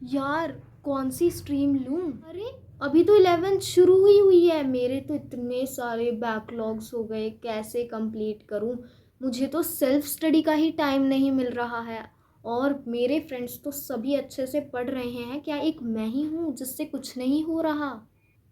यार, कौन सी स्ट्रीम लूं? अरे, अभी तो 11th शुरू ही हुई है। मेरे तो इतने सारे बैकलॉग्स हो गए, कैसे कंप्लीट करूं? मुझे तो सेल्फ स्टडी का ही टाइम नहीं मिल रहा है। और मेरे फ्रेंड्स तो सभी अच्छे से पढ़ रहे हैं, क्या एक मैं ही हूँ जिससे कुछ नहीं हो रहा?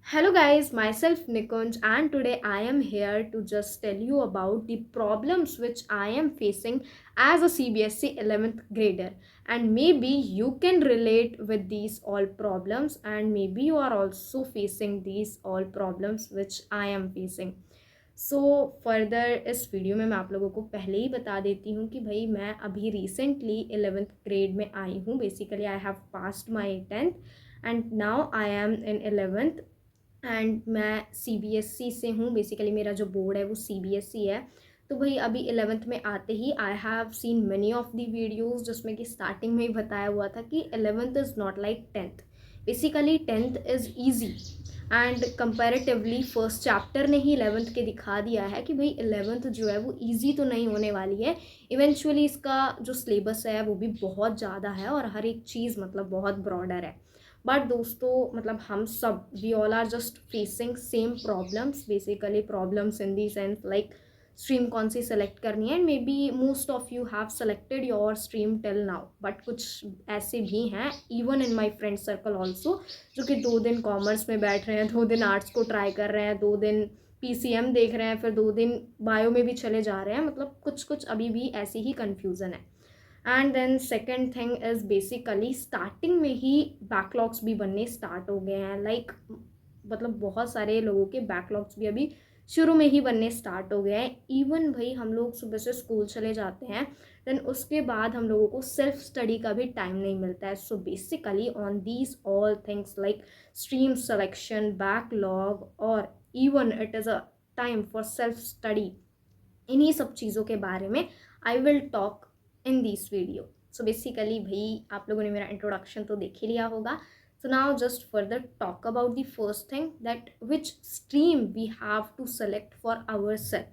Hello guys, myself Nikunj, and today I am here to just tell you about the problems which I am facing as a CBSE 11th grader, and maybe you can relate with these all problems, and maybe you are also facing these all problems which I am facing. So further इस video में मैं आप लोगों को पहले ही बता देती हूँ कि भाई मैं अभी रिसेंटली 11th ग्रेड में आई हूँ। Basically I have passed my 10th and now I am in 11th and मैं CBSE से हूँ। बेसिकली मेरा जो बोर्ड है वो CBSE है। तो भाई अभी 11th में आते ही I have seen many of the videos जिसमें कि स्टार्टिंग में ही बताया हुआ था कि 11th is not like 10th। Basically 10th is easy and comparatively first chapter ने ही 11th के दिखा दिया है कि भाई 11th जो है वो ईजी तो नहीं होने वाली है। इवेंचुअली इसका जो सिलेबस है वो भी बहुत ज़्यादा है और हर एक चीज़ मतलब बहुत ब्रॉडर है। बट दोस्तों मतलब हम सब we all are just facing same problems. Basically problems in the sense like stream कौन सी सेलेक्ट करनी है, and may be most of you have selected your stream till now. But कुछ ऐसे भी हैं even in my friend circle also जो कि 2 दिन कॉमर्स में बैठ रहे हैं, 2 दिन आर्ट्स को ट्राई कर रहे हैं, 2 दिन PCM देख रहे हैं, फिर 2 दिन बायो में भी चले जा रहे हैं। मतलब कुछ कुछ अभी भी ऐसी ही कन्फ्यूज़न है। And then second thing is basically starting में ही बैकलॉग्स भी बनने स्टार्ट हो गए हैं। लाइक मतलब बहुत सारे लोगों के बैकलॉग्स भी अभी शुरू में ही बनने स्टार्ट हो गए हैं। इवन भाई हम लोग सुबह से स्कूल चले जाते हैं, देन उसके बाद हम लोगों को सेल्फ स्टडी का भी टाइम नहीं मिलता है। So basically on these all things like stream selection, backlog और even it is a time for self study, इन्हीं सब चीज़ों के बारे में I will talk in this video. So basically भाई आप लोगों ने मेरा इंट्रोडक्शन तो देख ही लिया होगा। So now just further talk about the first thing that which stream we have to select for our self.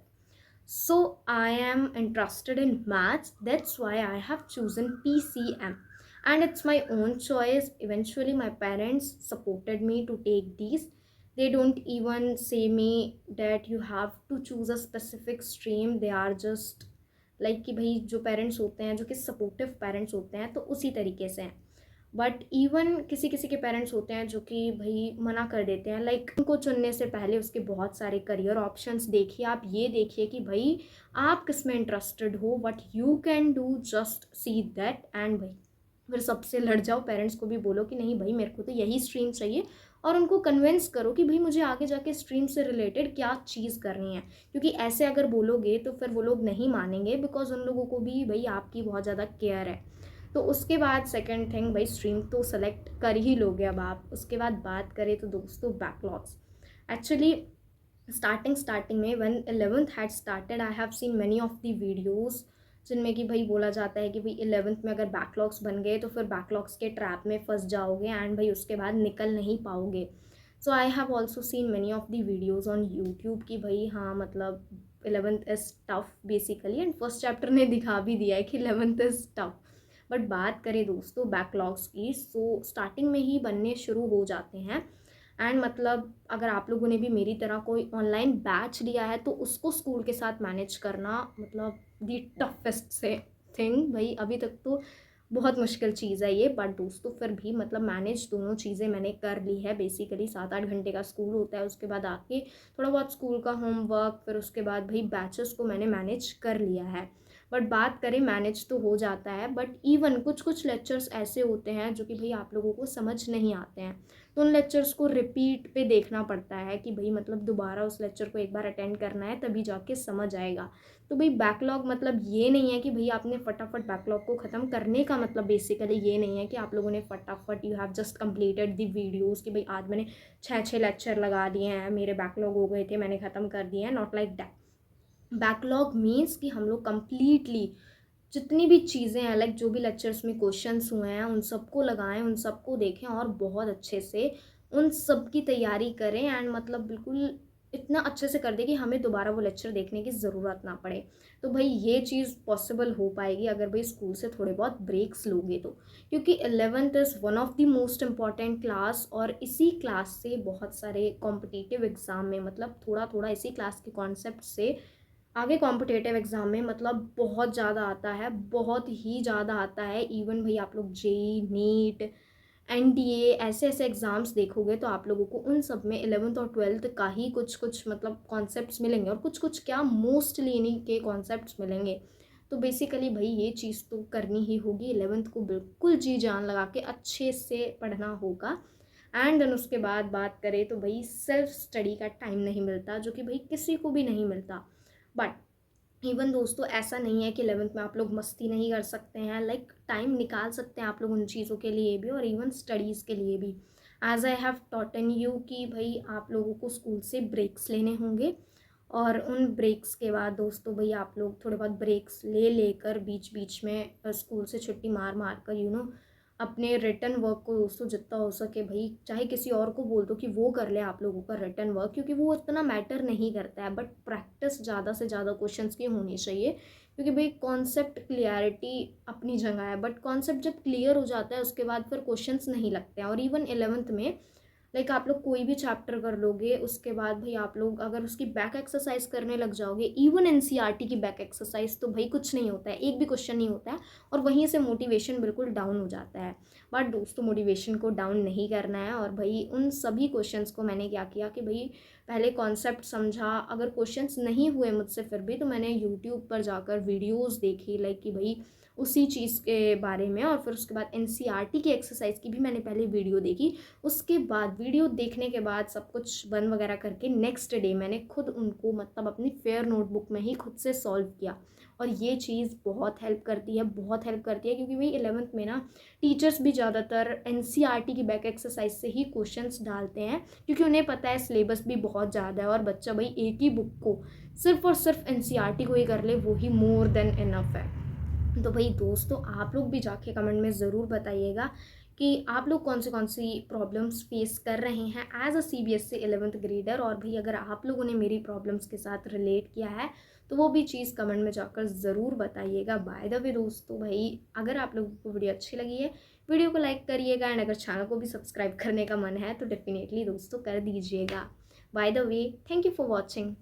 So I am interested in maths, that's why I have chosen PCM, and it's my own choice. Eventually my parents supported me to take these. They don't even say me that you have to choose a specific stream. They are just like कि भाई जो parents होते हैं, जो कि supportive parents होते हैं, तो उसी तरीके से हैं। बट इवन किसी किसी के पेरेंट्स होते हैं जो कि भाई मना कर देते हैं। लाइक उनको चुनने से पहले उसके बहुत सारे करियर ऑप्शंस देखिए। आप ये देखिए कि भाई आप किस में इंटरेस्टेड हो, what you can do, just see that. And भाई फिर सबसे लड़ जाओ, पेरेंट्स को भी बोलो कि नहीं भाई मेरे को तो यही स्ट्रीम चाहिए, और उनको कन्विंस करो कि भाई मुझे आगे जाके स्ट्रीम से रिलेटेड क्या चीज़ करनी है। क्योंकि ऐसे अगर बोलोगे तो फिर वो लोग नहीं मानेंगे, बिकॉज उन लोगों को भी भाई आपकी बहुत ज़्यादा केयर है। तो उसके बाद सेकंड थिंग भाई स्ट्रीम तो सेलेक्ट कर ही लोगे अब आप। उसके बाद बात करें तो दोस्तों बैकलॉग्स, एक्चुअली स्टार्टिंग में when 11th had started I have seen many of the videos जिनमें कि भाई बोला जाता है कि भाई 11th में अगर बैकलॉग्स बन गए तो फिर बैकलॉग्स के ट्रैप में फंस जाओगे एंड भाई उसके बाद निकल नहीं पाओगे। So I have also seen many of the videos on YouTube कि भाई हाँ मतलब 11th is tough basically, and first chapter ने दिखा भी दिया है कि 11th इज़ टफ। बट बात करें दोस्तों बैकलॉग्स की, सो स्टार्टिंग में ही बनने शुरू हो जाते हैं। एंड मतलब अगर आप लोगों ने भी मेरी तरह कोई ऑनलाइन बैच लिया है तो उसको स्कूल के साथ मैनेज करना मतलब दी टफेस्ट से थिंग। भाई अभी तक तो बहुत मुश्किल चीज़ है ये, बट दोस्तों फिर भी मतलब मैनेज दोनों चीज़ें मैंने कर ली है। बेसिकली 7-8 घंटे का स्कूल होता है, उसके बाद आके थोड़ा बहुत स्कूल का होमवर्क, फिर उसके बाद भाई बैचेस को मैंने मैनेज कर लिया है। बट बात करें मैनेज तो हो जाता है, बट इवन कुछ कुछ लेक्चर्स ऐसे होते हैं जो कि भाई आप लोगों को समझ नहीं आते हैं, तो उन लेक्चर्स को रिपीट पे देखना पड़ता है कि भाई मतलब दोबारा उस लेक्चर को एक बार अटेंड करना है तभी जाके समझ आएगा। तो भाई बैकलॉग मतलब ये नहीं है कि भाई आपने फटाफट बैकलॉग को ख़त्म करने का मतलब बेसिकली ये नहीं है कि आप लोगों ने फटाफट you have just completed the videos कि भाई आज मैंने 6 लेक्चर लगा दिए हैं, मेरे बैकलॉग हो गए थे, मैंने ख़त्म कर दिए हैं। Not like that. Backlog means कि हम लोग कम्प्लीटली जितनी भी चीज़ें हैं, लाइक जो भी लेक्चर्स में क्वेश्चंस हुए हैं उन सबको लगाएं, उन सबको देखें और बहुत अच्छे से उन सब की तैयारी करें। एंड मतलब बिल्कुल इतना अच्छे से कर दे कि हमें दोबारा वो लेक्चर देखने की ज़रूरत ना पड़े। तो भाई ये चीज़ पॉसिबल हो पाएगी अगर भाई स्कूल से थोड़े बहुत ब्रेक्स लोगे तो, क्योंकि 11th is one of the most important class, और इसी क्लास से बहुत सारे कॉम्पिटिटिव एग्ज़ाम में, मतलब थोड़ा थोड़ा इसी क्लास के कॉन्सेप्ट से आगे कॉम्पिटिटिव एग्ज़ाम में मतलब बहुत ज़्यादा आता है, बहुत ही ज़्यादा आता है। इवन भाई आप लोग जेई, नीट, एनडीए ऐसे ऐसे एग्ज़ाम्स देखोगे तो आप लोगों को उन सब में 11th और 12th का ही कुछ कुछ मतलब कॉन्सेप्ट्स मिलेंगे, और कुछ कुछ क्या मोस्टली इन्हीं के कॉन्सेप्ट्स मिलेंगे। तो बेसिकली भाई ये चीज़ तो करनी ही होगी, 11th को बिल्कुल जी जान लगा के अच्छे से पढ़ना होगा। एंड देन उसके बाद बात करें तो भाई सेल्फ स्टडी का टाइम नहीं मिलता, जो कि भाई किसी को भी नहीं मिलता। बट इवन दोस्तों ऐसा नहीं है कि 11th में आप लोग मस्ती नहीं कर सकते हैं, लाइक टाइम निकाल सकते हैं आप लोग उन चीज़ों के लिए भी, और इवन स्टडीज़ के लिए भी। As I have taught you कि भाई आप लोगों को स्कूल से ब्रेक्स लेने होंगे, और उन ब्रेक्स के बाद दोस्तों भाई आप लोग थोड़े बहुत ब्रेक्स ले लेकर बीच बीच में स्कूल से छुट्टी मार मार कर अपने रिटर्न वर्क को दोस्तों जितना हो सके भाई, चाहे किसी और को बोल दो कि वो कर ले आप लोगों का रिटर्न वर्क, क्योंकि वो इतना मैटर नहीं करता है, बट प्रैक्टिस ज़्यादा से ज़्यादा क्वेश्चंस की होनी चाहिए। क्योंकि भाई कॉन्सेप्ट क्लियरिटी अपनी जगह है, बट कॉन्सेप्ट जब क्लियर हो जाता है उसके बाद फिर क्वेश्चंस नहीं लगते हैं। और इवन 11th में लाइक आप लोग कोई भी चैप्टर कर लोगे, उसके बाद भाई आप लोग अगर उसकी बैक एक्सरसाइज करने लग जाओगे, इवन एनसीईआरटी की बैक एक्सरसाइज, तो भाई कुछ नहीं होता है, एक भी क्वेश्चन नहीं होता है, और वहीं से मोटिवेशन बिल्कुल डाउन हो जाता है। बट दोस्तों मोटिवेशन को डाउन नहीं करना है, और भाई उन सभी क्वेश्चंस को मैंने क्या किया कि भाई पहले कॉन्सेप्ट समझा, अगर क्वेश्चंस नहीं हुए मुझसे फिर भी तो मैंने यूट्यूब पर जाकर वीडियोज़ देखी, लाइक कि भाई उसी चीज़ के बारे में, और फिर उसके बाद एनसीईआरटी की एक्सरसाइज की भी मैंने पहले वीडियो देखी। उसके बाद वीडियो देखने के बाद सब कुछ बंद वगैरह करके नेक्स्ट डे मैंने खुद उनको मतलब अपनी फेयर नोटबुक में ही खुद से सॉल्व किया, और ये चीज़ बहुत हेल्प करती है, बहुत हेल्प करती है। क्योंकि भाई 11th में ना टीचर्स भी ज़्यादातर एनसीईआरटी की बैक एक्सरसाइज से ही क्वेश्चंस डालते हैं, क्योंकि उन्हें पता है सिलेबस भी बहुत ज़्यादा है, और बच्चा भाई एक ही बुक को सिर्फ और सिर्फ एनसीईआरटी को ही कर ले वो ही मोर देन इनफ है। तो भाई दोस्तों आप लोग भी जाके कमेंट में ज़रूर बताइएगा कि आप लोग कौन सी प्रॉब्लम्स फेस कर रहे हैं as a CBSE 11th grader. और भाई अगर आप लोगों ने मेरी प्रॉब्लम्स के साथ रिलेट किया है तो वो भी चीज़ कमेंट में जाकर ज़रूर बताइएगा। बाय द वे दोस्तों भाई अगर आप लोगों को वीडियो अच्छी लगी है वीडियो को लाइक करिएगा, एंड अगर चैनल को भी सब्सक्राइब करने का मन है तो डेफिनेटली दोस्तों कर दीजिएगा। By the way thank you for watching.